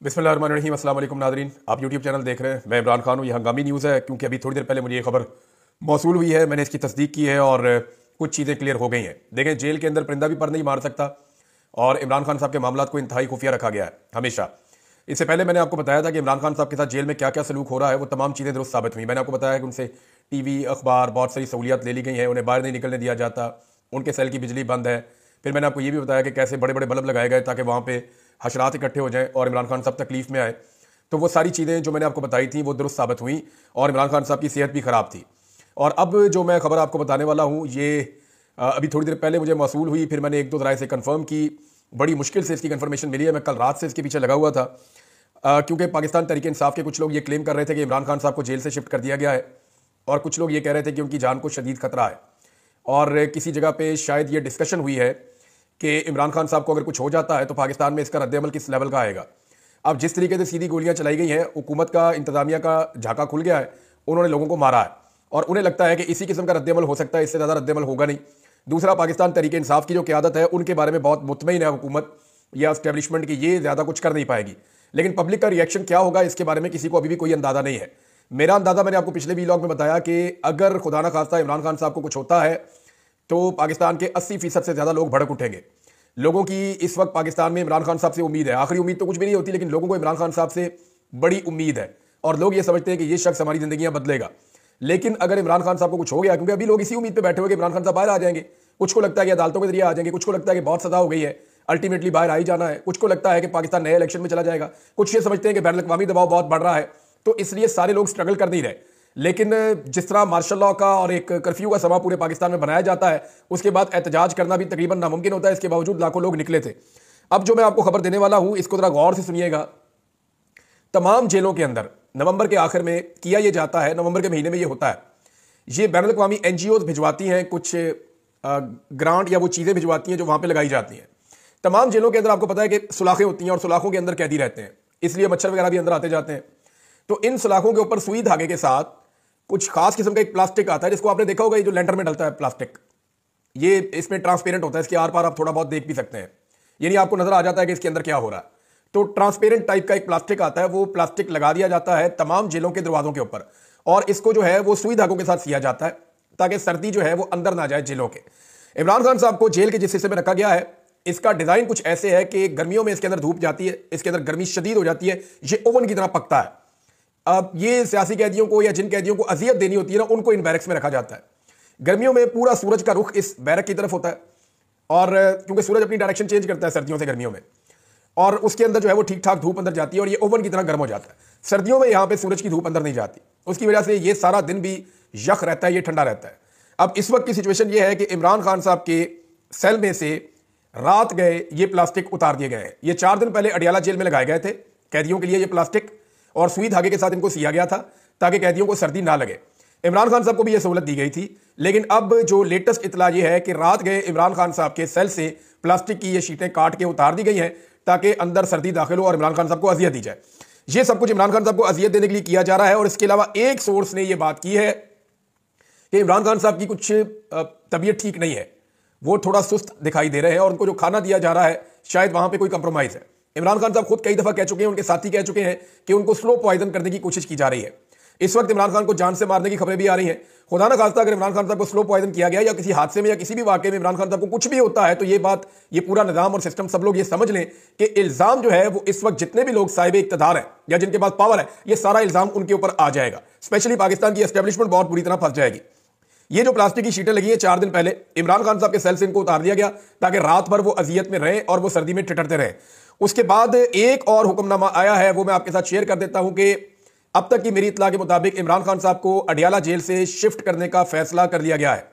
बिस्मिल्लाहिर्रहमानिर्रहीम। अस्सलाम वालेकुम नाज़रीन, आप यूट्यूब चैनल देख रहे हैं। मैं इमरान खान हूँ। ये हंगामी न्यूज़ है क्योंकि अभी थोड़ी देर पहले मुझे ये खबर मौसूल हुई है, मैंने इसकी तस्दीक की है और कुछ चीज़ें क्लियर हो गई हैं। देखें, जेल के अंदर परिंदा भी पर नहीं मार सकता और इमरान खान साहब के मामला को इंतहाई खुफिया रखा गया है हमेशा। इससे पहले मैंने आपको बताया था कि इमरान खान साहब के साथ जेल में क्या क्या सलूक हो रहा है, वो तमाम चीज़ें दुरुस्त साबित हुई। मैंने आपको बताया कि उनसे टीवी, अखबार, बहुत सारी सहूलियात ले ली गई हैं, उन्हें बाहर नहीं निकलने दिया जाता, उनके सेल की बिजली बंद है। फिर मैंने आपको ये भी बताया कि कैसे बड़े बड़े बल्ब लगाए गए ताकि वहाँ पे हशरात इकट्ठे हो जाएं और इमरान खान साहब तकलीफ में आए। तो वो सारी चीज़ें जो मैंने आपको बताई थी वो दुरुस्त साबित हुई और इमरान खान साहब की सेहत भी ख़राब थी। और अब जो मैं खबर आपको बताने वाला हूँ ये अभी थोड़ी देर पहले मुझे मौसूल हुई, फिर मैंने एक दो ज़राए से कंफर्म की। बड़ी मुश्किल से इसकी कंफर्मेशन मिली है, मैं कल रात से इसके पीछे लगा हुआ था क्योंकि पाकिस्तान तहरीक इंसाफ के कुछ लोग ये क्लेम कर रहे थे कि इमरान खान साहब को जेल से शिफ्ट कर दिया गया है और कुछ लोग ये कह रहे थे कि उनकी जान को शदीद खतरा है। और किसी जगह पे शायद ये डिस्कशन हुई है कि इमरान खान साहब को अगर कुछ हो जाता है तो पाकिस्तान में इसका रद्द-ए-अमल किस लेवल का आएगा। अब जिस तरीके से सीधी गोलियां चलाई गई हैं, हुकूमत का, इंतजामिया का झाका खुल गया है, उन्होंने लोगों को मारा है और उन्हें लगता है कि इसी किस्म का रद्द-ए-अमल हो सकता है, इससे ज़्यादा रद्द-ए-अमल होगा नहीं। दूसरा, पाकिस्तान तहरीक इंसाफ की जो क़यादत है उनके बारे में बहुत मुतमईन है हुकूमत या इस्टेब्लिशमेंट की, ये ज़्यादा कुछ कर नहीं पाएगी। लेकिन पब्लिक का रिएक्शन क्या होगा इसके बारे में किसी को अभी भी कोई अंदाज़ा नहीं है। मेरा अंदाज़ा मैंने आपको पिछले वीलॉग में बताया कि अगर खुदा ना खास्ता इमरान खान साहब को कुछ होता है तो पाकिस्तान के 80% से ज़्यादा लोग भड़क उठेंगे। लोगों की इस वक्त पाकिस्तान में इमरान खान साहब से उम्मीद है। आखिरी उम्मीद तो कुछ भी नहीं होती, लेकिन लोगों को इमरान खान साहब से बड़ी उम्मीद है और लोग ये समझते हैं कि ये शख्स हमारी ज़िंदगियां बदलेगा। लेकिन अगर इमरान खान साहब को कुछ हो गया, क्योंकि अभी लोग इसी उम्मीद पे बैठे हुए कि इमरान खान साहब बाहर आ जाएंगे, कुछ को लगता है कि अदालतों के जरिए आ जाएंगे, कुछ को लगता है कि बहुत सजा हो गई है, अल्टीमेटली बाहर आ ही जाना है, कुछ को लगता है कि पाकिस्तान नए इलेक्शन में चला जाएगा, कुछ ये समझते हैं कि बैनुल अक़वामी दबाव बहुत बढ़ रहा है, तो इसलिए सारे लोग स्ट्रगल कर नहीं रहे। लेकिन जिस तरह मार्शल लॉ का और एक कर्फ्यू का समा पूरे पाकिस्तान में बनाया जाता है, उसके बाद एहतजाज करना भी तकरीबन नामुमकिन होता है। इसके बावजूद लाखों लोग निकले थे। अब जो मैं आपको खबर देने वाला हूं इसको जरा गौर से सुनिएगा। तमाम जेलों के अंदर नवंबर के आखिर में किया यह जाता है, नवंबर के महीने में यह होता है, ये बैनुल अक़वामी एनजीओ भिजवाती हैं कुछ ग्रांट या वो चीज़ें भिजवाती हैं जो वहां पर लगाई जाती हैं। तमाम जेलों के अंदर आपको पता है कि सुलाखें होती हैं और सुलाखों के अंदर कैदी रहते हैं, इसलिए मच्छर वगैरह भी अंदर आते जाते हैं। तो इन सुलाखों के ऊपर सुई धागे के साथ कुछ खास किस्म का एक प्लास्टिक आता है जिसको आपने देखा होगा, ये जो लेंटर में डलता है प्लास्टिक, ये इसमें ट्रांसपेरेंट होता है, इसके आर पार आप थोड़ा बहुत देख भी सकते हैं, यानी आपको नजर आ जाता है कि इसके अंदर क्या हो रहा है। तो ट्रांसपेरेंट टाइप का एक प्लास्टिक आता है, वो प्लास्टिक लगा दिया जाता है तमाम जेलों के दरवाजों के ऊपर और इसको जो है वो सुई धागों के साथ सिया जाता है ताकि सर्दी जो है वो अंदर ना जाए जेलों के। इमरान खान साहब को जेल के जिस हिस्से में रखा गया है, इसका डिजाइन कुछ ऐसे है कि गर्मियों में इसके अंदर धूप जाती है, इसके अंदर गर्मी शदीद हो जाती है, ये ओवन की तरह पकता है। अब ये सियासी कैदियों को या जिन कैदियों को अजियत देनी होती है ना, उनको इन बैरक्स में रखा जाता है। गर्मियों में पूरा सूरज का रुख इस बैरक की तरफ होता है और क्योंकि सूरज अपनी डायरेक्शन चेंज करता है सर्दियों से गर्मियों में, और उसके अंदर जो है वो ठीक ठाक धूप अंदर जाती है और ये ओवन की तरह गर्म हो जाता है। सर्दियों में यहाँ पे सूरज की धूप अंदर नहीं जाती, उसकी वजह से ये सारा दिन भी यख रहता है, ये ठंडा रहता है। अब इस वक्त की सिचुएशन ये है कि इमरान खान साहब के सेल में से रात गए ये प्लास्टिक उतार दिए गए हैं। ये 4 दिन पहले अडियाला जेल में लगाए गए थे कैदियों के लिए ये प्लास्टिक, और सुई धागे के साथ इनको सिया गया था ताकि कैदियों को सर्दी ना लगे। इमरान खान साहब को भी यह सहूलत दी गई थी, लेकिन अब जो लेटेस्ट इतला यह है कि रात गए इमरान खान साहब के सेल से प्लास्टिक की ये शीटें काट के उतार दी गई हैं ताकि अंदर सर्दी दाखिल हो और इमरान खान साहब को अजियत दी जाए। यह सब कुछ इमरान खान साहब को अजियत देने के लिए किया जा रहा है। और इसके अलावा एक सोर्स ने यह बात की है कि इमरान खान साहब की कुछ तबीयत ठीक नहीं है, वो थोड़ा सुस्त दिखाई दे रहे हैं और उनको जो खाना दिया जा रहा है शायद वहां पे कोई कंप्रोमाइज है। इमरान खान साहब खुद कई दफा कह चुके हैं, उनके साथी कह चुके हैं कि उनको स्लो पॉइजन करने की कोशिश की जा रही है। इस वक्त इमरान खान को जान से मारने की खबरें भी आ रही हैं। खुदा ना खास्ता अगर इमरान खान साहब को स्लो पॉइजन किया गया या किसी हादसे में या किसी भी वाकये में इमरान खान साहब को कुछ भी होता है तो ये बात, ये पूरा निजाम और सिस्टम, सब लोग ये समझ लें कि इल्जाम जो है वो इस वक्त जितने भी लोग साहिब इक्तदार हैं या जिनके पास पावर है, ये सारा इल्जाम उनके ऊपर आ जाएगा। स्पेशली पाकिस्तान की एस्टेब्लिशमेंट बहुत बुरी तरह फंस जाएगी। ये जो प्लास्टिक की शीटें लगी है 4 दिन पहले इमरान खान साहब के सेल से इनको उतार दिया गया ताकि रात भर वो अजियत में रहें और वो सर्दी में ठिठरते रहें। उसके बाद एक और हुक्मनामा आया है, वो मैं आपके साथ शेयर कर देता हूं कि अब तक की मेरी इत्तला के मुताबिक इमरान खान साहब को अडियाला जेल से शिफ्ट करने का फैसला कर लिया गया है।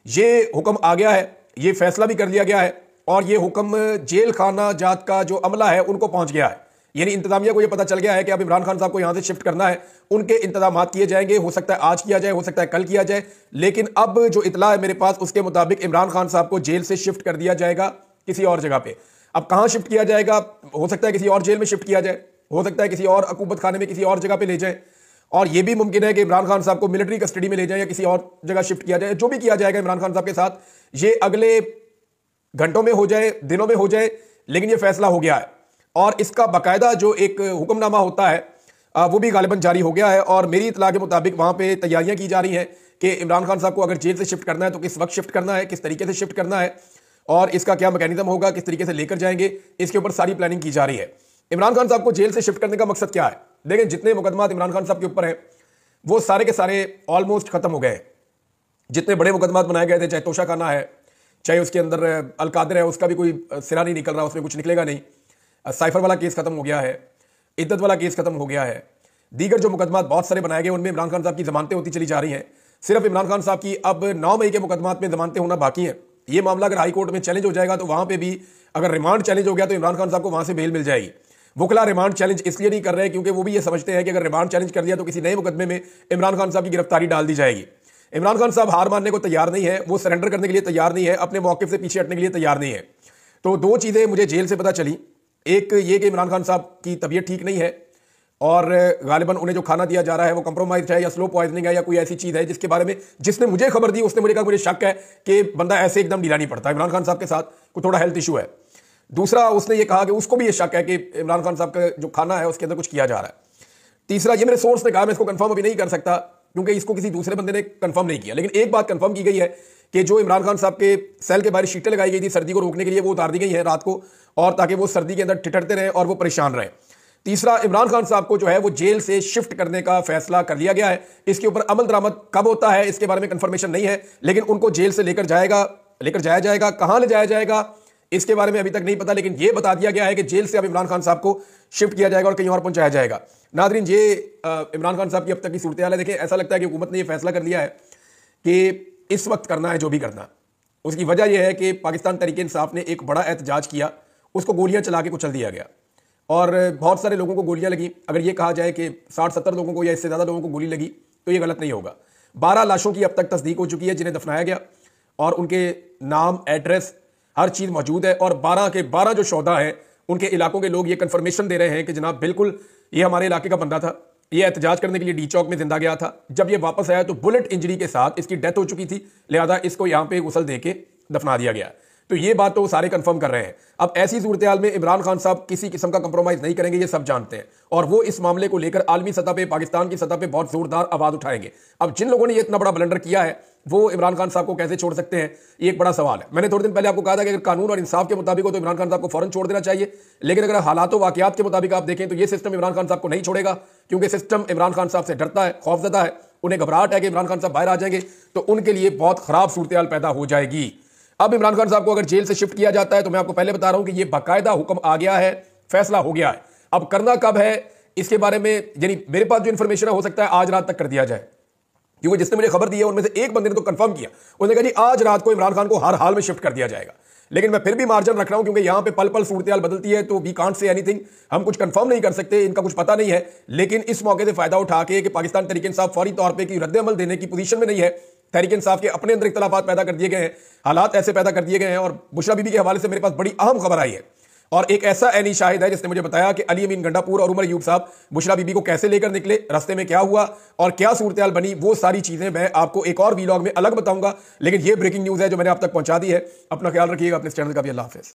ये हुक्म आ गया है, ये फैसला भी कर लिया गया है और ये हुक्म जेल खाना जात का जो अमला है उनको पहुंच गया है। यानी इंतजामिया को यह पता चल गया है कि अब इमरान खान साहब को यहां से शिफ्ट करना है, उनके इंतजाम किए जाएंगे। हो सकता है आज किया जाए, हो सकता है कल किया जाए, लेकिन अब जो इतला है मेरे पास उसके मुताबिक इमरान खान साहब को जेल से शिफ्ट कर दिया जाएगा किसी और जगह पे। अब कहां शिफ्ट किया जाएगा, हो सकता है किसी और जेल में शिफ्ट किया जाए, हो सकता है किसी और अकूबत खाने में किसी और जगह पे ले जाए, और यह भी मुमकिन है कि इमरान खान साहब को मिलिट्री कस्टडी में ले जाए या किसी और जगह शिफ्ट किया जाए। जो भी किया जाएगा इमरान खान साहब के साथ, ये अगले घंटों में हो जाए, दिनों में हो जाए, लेकिन यह फैसला हो गया है। और इसका बाकायदा जो एक हुक्मनामा होता है वो भी गालिबन जारी हो गया है। और मेरी इतला के मुताबिक वहां पे तैयारियां की जा रही हैं कि इमरान खान साहब को अगर जेल से शिफ्ट करना है तो किस वक्त शिफ्ट करना है, किस तरीके से शिफ्ट करना है और इसका क्या मैकेनिज्म होगा, किस तरीके से लेकर जाएंगे, इसके ऊपर सारी प्लानिंग की जा रही है। इमरान खान साहब को जेल से शिफ्ट करने का मकसद क्या है? देखें, जितने मुकदमात इमरान खान साहब के ऊपर हैं वो सारे के सारे ऑलमोस्ट खत्म हो गए हैं। जितने बड़े मुकदमात बनाए गए थे, चाहे तोशा खाना है, चाहे उसके अंदर अलकादर है, उसका भी कोई सिरा नहीं निकल रहा, उसमें कुछ निकलेगा नहीं। साइफर वाला केस खत्म हो गया है, इद्दत वाला केस खत्म हो गया है। दीगर जो मुकदमात बहुत सारे बनाए गए उनमें इमरान खान साहब की जमानतें होती चली जा रही हैं। सिर्फ इमरान खान साहब की अब 9 मई के मुकदमात में जमानतें होना बाकी हैं। ये मामला अगर हाई कोर्ट में चैलेंज हो जाएगा तो वहां पे भी अगर रिमांड चैलेंज हो गया तो इमरान खान साहब को वहां से बेल मिल जाएगी। वकला रिमांड चैलेंज इसलिए नहीं कर रहे हैं क्योंकि वो भी ये समझते हैं कि अगर रिमांड चैलेंज कर दिया तो किसी नए मुकदमे में इमरान खान साहब की गिरफ्तारी डाल दी जाएगी। इमरान खान साहब हार मानने को तैयार नहीं है, वो सरेंडर करने के लिए तैयार नहीं है, अपने मौके से पीछे हटने के लिए तैयार नहीं है। तो 2 चीजें मुझे जेल से पता चली। एक ये कि इमरान खान साहब की तबीयत ठीक नहीं है और गालिबन उन्हें जो खाना दिया जा रहा है वो कंप्रोमाइज है या स्लो पॉइजनिंग है या कोई ऐसी चीज है जिसके बारे में जिसने मुझे खबर दी उसने मुझे कहा मुझे शक है कि बंदा ऐसे एकदम ढीला नहीं पड़ता, इमरान खान साहब के साथ कोई थोड़ा हेल्थ इशू है। दूसरा, उसने ये कहा कि उसको भी ये शक है कि इमरान खान साहब का जो खाना है उसके अंदर कुछ किया जा रहा है। तीसरा, ये मेरे सोर्स ने कहा, मैं इसको कंफर्म अभी नहीं कर सकता क्योंकि इसको किसी दूसरे बंदे ने कंफर्म नहीं किया, लेकिन एक बात कंफर्म की गई है कि जो इमरान खान साहब के सेल के बाहर शीटें लगाई गई थी सर्दी को रोकने के लिए वो उतार दी गई है रात को, और ताकि वो सर्दी के अंदर ठिठरते रहें और वो परेशान रहें। तीसरा, इमरान खान साहब को जो है वो जेल से शिफ्ट करने का फैसला कर लिया गया है। इसके ऊपर अमल दरामद कब होता है इसके बारे में कंफर्मेशन नहीं है, लेकिन उनको जेल से लेकर जाया जाएगा। कहां ले जाया जाएगा इसके बारे में अभी तक नहीं पता, लेकिन यह बता दिया गया है कि जेल से अब इमरान खान साहब को शिफ्ट किया जाएगा और कहीं और पहुंचाया जाएगा। नादरीन, ये इमरान खान साहब की अब तक की सूरत हाल है। देखें, ऐसा लगता है कि हुकूमत ने यह फैसला कर लिया है कि इस वक्त करना है जो भी करना। उसकी वजह यह है कि पाकिस्तान तहरीक इंसाफ ने एक बड़ा एहतजाज किया, उसको गोलियां चला के कुचल दिया गया और बहुत सारे लोगों को गोलियां लगी। अगर ये कहा जाए कि 60-70 लोगों को या इससे ज़्यादा लोगों को गोली लगी तो ये गलत नहीं होगा। 12 लाशों की अब तक तस्दीक हो चुकी है जिन्हें दफनाया गया और उनके नाम, एड्रेस, हर चीज़ मौजूद है। और 12 के 12 जो शोधा हैं उनके इलाकों के लोग ये कंफर्मेशन दे रहे हैं कि जनाब बिल्कुल ये हमारे इलाके का बंदा था, ये एहतजाज करने के लिए डी चौक में जिंदा गया था, जब ये वापस आया तो बुलेट इंजरी के साथ इसकी डेथ हो चुकी थी, लिहाजा इसको यहाँ पे गुसल दे के दफना दिया गया। तो ये बात तो वो सारे कंफर्म कर रहे हैं। अब ऐसी सूरत हाल में इमरान खान साहब किसी किस्म का कंप्रोमाइज नहीं करेंगे, ये सब जानते हैं, और वो इस मामले को लेकर आलमी सतह पे, पाकिस्तान की सतह पे बहुत जोरदार आवाज उठाएंगे। अब जिन लोगों ने ये इतना बड़ा ब्लंडर किया है वो इमरान खान साहब को कैसे छोड़ सकते हैं, ये एक बड़ा सवाल है। मैंने थोड़े दिन पहले आपको कहा था कि अगर कानून और इंसाफ के मुताबिक हो तो इमरान खान साहब को फौरन छोड़ देना चाहिए, लेकिन अगर हालात वाकयात के मुताबिक आप देखें तो ये सिस्टम इमरान खान साहब को नहीं छोड़ेगा, क्योंकि सिस्टम इमरान खान साहब से डरता है, खौफजदा है, उन्हें घबराहट है कि इमरान खान साहब बाहर आ जाएंगे तो उनके लिए बहुत खराब सूरत हाल पैदा हो जाएगी। अब इमरान खान साहब को अगर जेल से शिफ्ट किया जाता है तो मैं आपको पहले बता रहा हूं कि यह बाकायदा हुक्म आ गया है, फैसला हो गया है। अब करना कब है इसके बारे में, यानी मेरे पास जो इंफॉर्मेशन है हो सकता है आज रात तक कर दिया जाए, क्योंकि जिसने मुझे खबर दी है उनमें से एक बंदे ने तो कंफर्म किया, उसने कहा जी आज रात को इमरान खान को हर हाल में शिफ्ट कर दिया जाएगा। लेकिन मैं फिर भी मार्जिन रख रहा हूं क्योंकि यहां पे पल पल सूरत हाल बदलती है, तो वी कांट से एनीथिंग, हम कुछ कंफर्म नहीं कर सकते, इनका कुछ पता नहीं है। लेकिन इस मौके से फायदा उठा के कि पाकिस्तान तहरीक इंसाफ फौरी तौर पर की रद्द अमल देने की पोजीशन में नहीं है, तहरीक इंसाफ के अपने अंदर इख्तलाफात पैदा कर दिए गए हैं, हालात ऐसे पैदा कर दिए गए हैं। और बुशरा बीबी के हवाले से मेरे पास बड़ी अहम खबर आई है और एक ऐसा ऐनी शाहिद है जिसने मुझे बताया कि अली अमीन गंडापुर और उमर अयूब साहब बुशरा बीबी को कैसे लेकर निकले, रास्ते में क्या हुआ और क्या सूरत हाल बनी, वो सारी चीजें मैं आपको एक और वीलॉग में अलग बताऊंगा। लेकिन ये ब्रेकिंग न्यूज है जो मैंने आप तक पहुंचा दी है। अपना ख्याल रखिएगा, अपने चैनल का भी। अल्लाह हाफिज।